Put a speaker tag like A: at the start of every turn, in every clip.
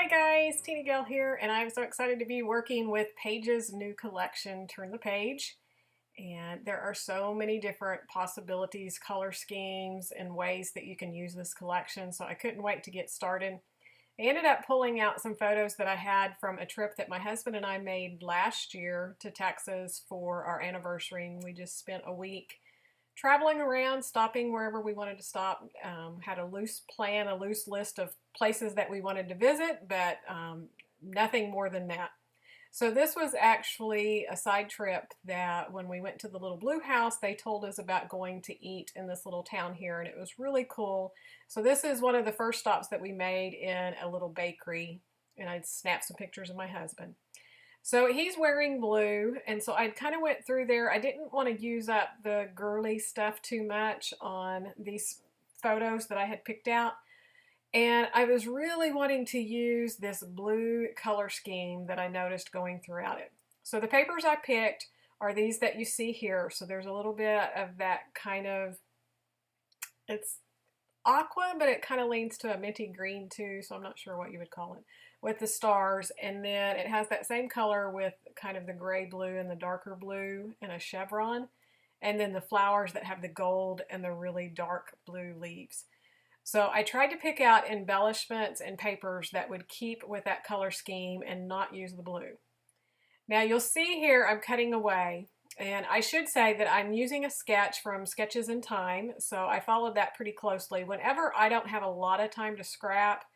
A: guys, TinaGale here, and I'm so excited to be working with Paige's new collection, Turn the Page. And there are so many different possibilities, color schemes, and ways that you can use this collection, so I couldn't wait to get started. I ended up pulling out some photos that I had from a trip that my husband and I made last year to Texas for our anniversary, and we just spent a week traveling around, stopping wherever we wanted to stop. Had a loose plan, a loose list of places that we wanted to visit, but nothing more than that. So this was actually a side trip that when we went to the little blue house, they told us about going to eat in this little town here, and it was really cool. So this is one of the first stops that we made in a little bakery, and I snapped some pictures of my husband. So he's wearing blue, and so I kind of went through there. I didn't want to use up the girly stuff too much on these photos that I had picked out. And I was really wanting to use this blue color scheme that I noticed going throughout it. So the papers I picked are these that you see here. So there's a little bit of that kind of, it's aqua, but it kind of leans to a minty green too, so I'm not sure what you would call it, with the stars. And then it has that same color with kind of the gray blue and the darker blue and a chevron, and then the flowers that have the gold and the really dark blue leaves. So I tried to pick out embellishments and papers that would keep with that color scheme and not use the blue. Now you'll see here I'm cutting away. And I should say that I'm using a sketch from Sketches in Time, so I followed that pretty closely. Whenever I don't have a lot of time to scrap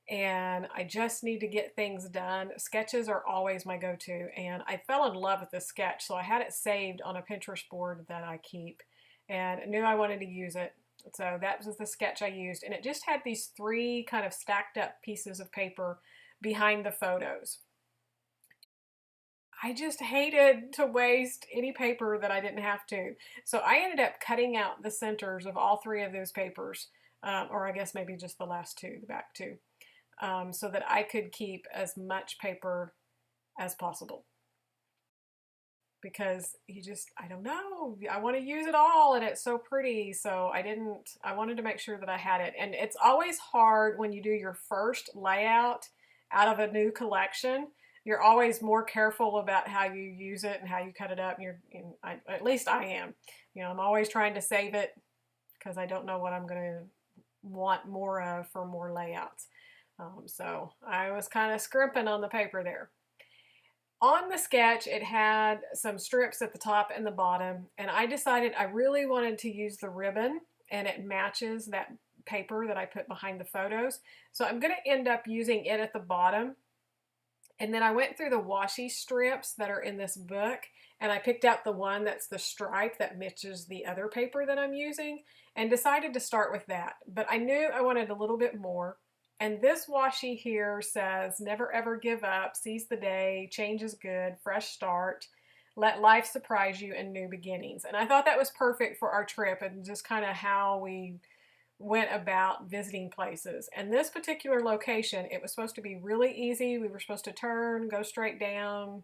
A: and I just need to get things done, sketches are always my go-to. And I fell in love with this sketch, so I had it saved on a Pinterest board that I keep and knew I wanted to use it. So that was the sketch I used, and it just had these three kind of stacked up pieces of paper behind the photos. I just hated to waste any paper that I didn't have to. So I ended up cutting out the centers of all three of those papers, or I guess maybe just the last two, the back two, so that I could keep as much paper as possible. Because I don't know, I want to use it all and it's so pretty. So I wanted to make sure that I had it. And it's always hard when you do your first layout out of a new collection. You're always more careful about how you use it and how you cut it up. At least I am. I'm always trying to save it because I don't know what I'm going to want more of for more layouts. So I was kind of scrimping on the paper there. On the sketch, it had some strips at the top and the bottom, and I decided I really wanted to use the ribbon, and it matches that paper that I put behind the photos. So I'm going to end up using it at the bottom. And then I went through the washi strips that are in this book, and I picked out the one that's the stripe that matches the other paper that I'm using, and decided to start with that. But I knew I wanted a little bit more. And this washi here says, never ever give up, seize the day, change is good, fresh start, let life surprise you and new beginnings. And I thought that was perfect for our trip and just kind of how we went about visiting places. And this particular location, it was supposed to be really easy. We were supposed to turn, go straight down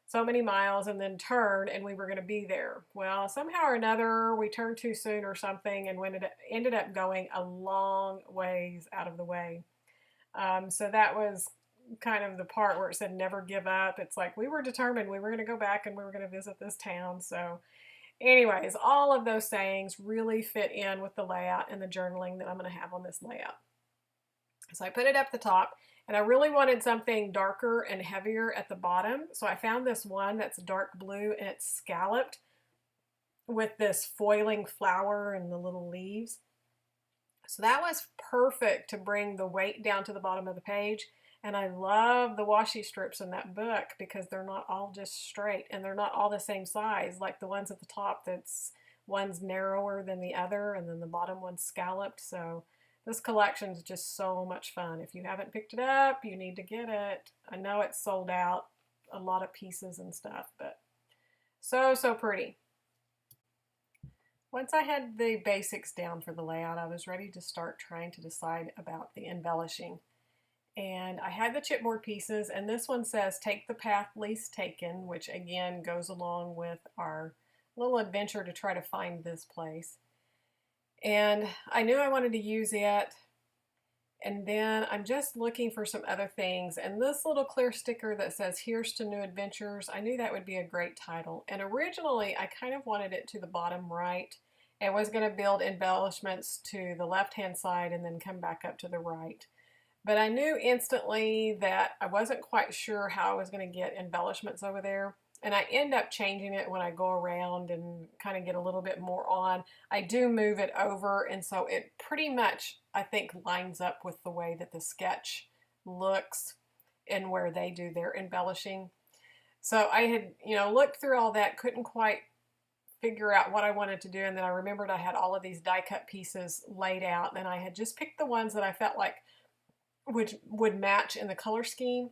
A: so many miles and then turn, and we were going to be there. Well, somehow or another, we turned too soon or something and ended up going a long ways out of the way. So that was kind of the part where it said never give up. It's like we were determined we were going to go back and we were going to visit this town. So anyways, all of those sayings really fit in with the layout and the journaling that I'm going to have on this layout. So I put it up the top, and I really wanted something darker and heavier at the bottom. So I found this one that's dark blue and it's scalloped with this foiling flower and the little leaves. So that was perfect to bring the weight down to the bottom of the page. And I love the washi strips in that book because they're not all just straight and they're not all the same size, like the ones at the top one's narrower than the other and then the bottom one's scalloped. So this collection is just so much fun. If you haven't picked it up, you need to get it. I know it's sold out, a lot of pieces and stuff, but so pretty. Once I had the basics down for the layout, I was ready to start trying to decide about the embellishing. And I had the chipboard pieces, and this one says, take the path least taken, which again goes along with our little adventure to try to find this place. And I knew I wanted to use it, And then I'm just looking for some other things. And this little clear sticker that says, "Here's to New Adventures," I knew that would be a great title. And originally, I kind of wanted it to the bottom right and was going to build embellishments to the left-hand side and then come back up to the right. But I knew instantly that I wasn't quite sure how I was going to get embellishments over there. And I end up changing it when I go around and kind of get a little bit more on. I do move it over, and so it pretty much, I think, lines up with the way that the sketch looks and where they do their embellishing. So I had, looked through all that, couldn't quite figure out what I wanted to do, and then I remembered I had all of these die cut pieces laid out, and I had just picked the ones that I felt like would match in the color scheme.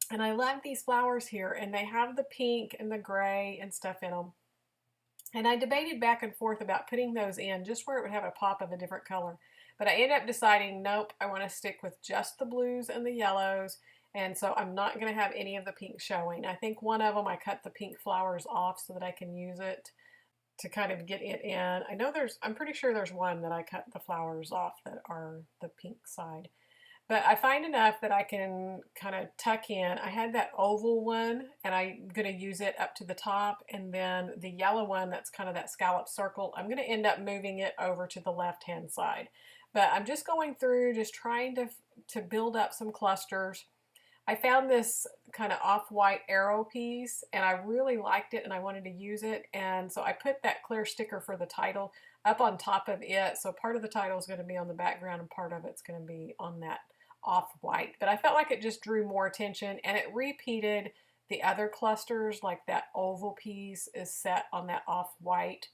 A: And I love these flowers here, and they have the pink and the gray and stuff in them. And I debated back and forth about putting those in just where it would have a pop of a different color. But I ended up deciding, nope, I want to stick with just the blues and the yellows. And so I'm not going to have any of the pink showing. I think one of them I cut the pink flowers off so that I can use it to kind of get it in. I'm pretty sure there's one that I cut the flowers off that are the pink side. But I find enough that I can kind of tuck in. I had that oval one, and I'm going to use it up to the top. And then the yellow one, that's kind of that scallop circle, I'm going to end up moving it over to the left-hand side. But I'm just going through, just trying to build up some clusters. I found this kind of off-white arrow piece, and I really liked it, and I wanted to use it. And so I put that clear sticker for the title up on top of it. So part of the title is going to be on the background, and part of it's going to be on that off-white. But I felt like it just drew more attention, and it repeated the other clusters, like that oval piece is set on that off-white.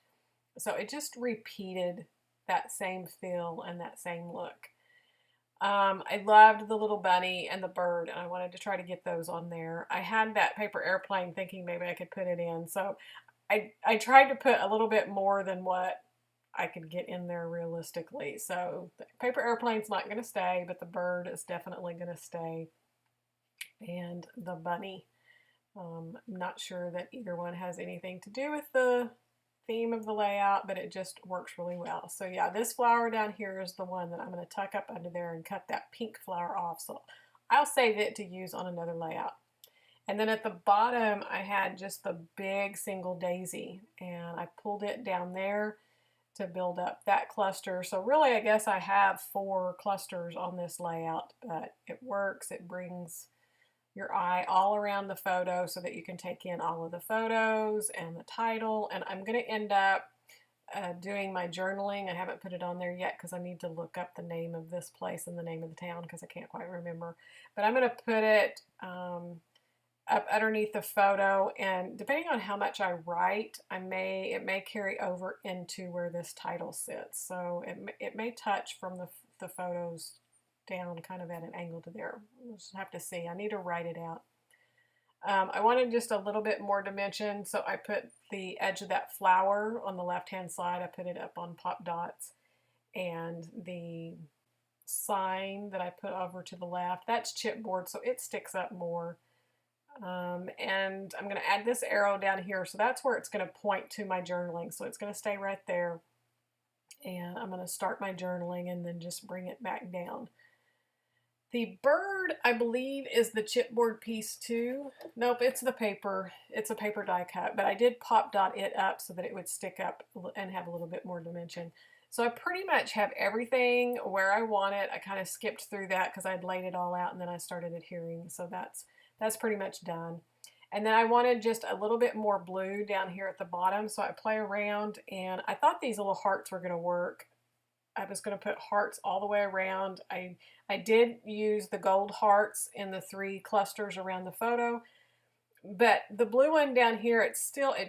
A: So it just repeated that same feel and that same look. I loved the little bunny and the bird, and I wanted to try to get those on there. I had that paper airplane thinking maybe I could put it in. So I tried to put a little bit more than what I could get in there realistically. So the paper airplane's not going to stay, but the bird is definitely going to stay. And the bunny. I'm not sure that either one has anything to do with the theme of the layout, but it just works really well. So yeah, this flower down here is the one that I'm going to tuck up under there and cut that pink flower off. So I'll save it to use on another layout. And then at the bottom, I had just the big single daisy, and I pulled it down there to build up that cluster. So really, I guess I have 4 clusters on this layout, but it works. It brings your eye all around the photo so that you can take in all of the photos and the title. And I'm going to end up doing my journaling. I haven't put it on there yet because I need to look up the name of this place and the name of the town because I can't quite remember. But I'm going to put it up underneath the photo, and depending on how much I write, it may carry over into where this title sits. So it may touch from the photos down kind of at an angle to there. We'll just have to see. I need to write it out. I wanted just a little bit more dimension, so I put the edge of that flower on the left-hand side. I put it up on pop dots, and the sign that I put over to the left, that's chipboard, so it sticks up more. And I'm going to add this arrow down here, so that's where it's going to point to my journaling. So it's going to stay right there, and I'm going to start my journaling and then just bring it back down. The bird, I believe, is the chipboard piece too. Nope, it's the paper. It's a paper die cut, but I did pop dot it up so that it would stick up and have a little bit more dimension. So I pretty much have everything where I want it. I kind of skipped through that because I'd laid it all out and then I started adhering. So that's pretty much done. And then I wanted just a little bit more blue down here at the bottom. So I play around, and I thought these little hearts were going to work. I was going to put hearts all the way around. I did use the gold hearts in the 3 clusters around the photo, but the blue one down here, it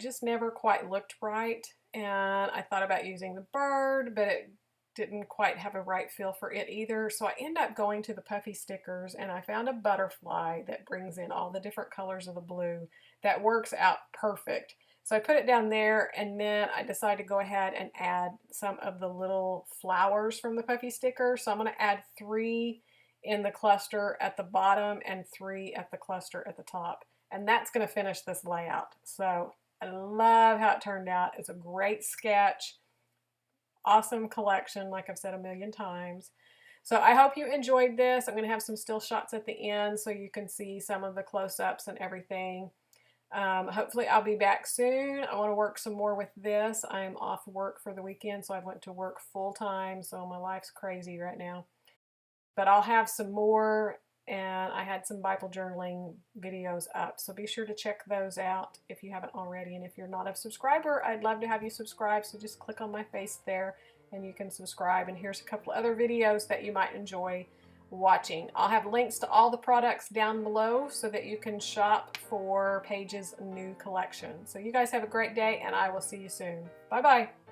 A: just never quite looked right. And I thought about using the bird, but it didn't quite have a right feel for it either. So I end up going to the puffy stickers, and I found a butterfly that brings in all the different colors of the blue that works out perfect. So I put it down there, and then I decided to go ahead and add some of the little flowers from the puffy sticker. So I'm going to add 3 in the cluster at the bottom and 3 at the cluster at the top. And that's going to finish this layout. So I love how it turned out. It's a great sketch. Awesome collection, like I've said a million times. So I hope you enjoyed this. I'm going to have some still shots at the end so you can see some of the close-ups and everything. Hopefully I'll be back soon. I want to work some more with this. I'm off work for the weekend, so I went to work full-time, so my life's crazy right now. But I'll have some more, and I had some Bible journaling videos up, so be sure to check those out if you haven't already. And if you're not a subscriber, I'd love to have you subscribe, so just click on my face there and you can subscribe. And here's a couple other videos that you might enjoy watching. I'll have links to all the products down below so that you can shop for Paige's new collection. So you guys have a great day, and I will see you soon. Bye bye.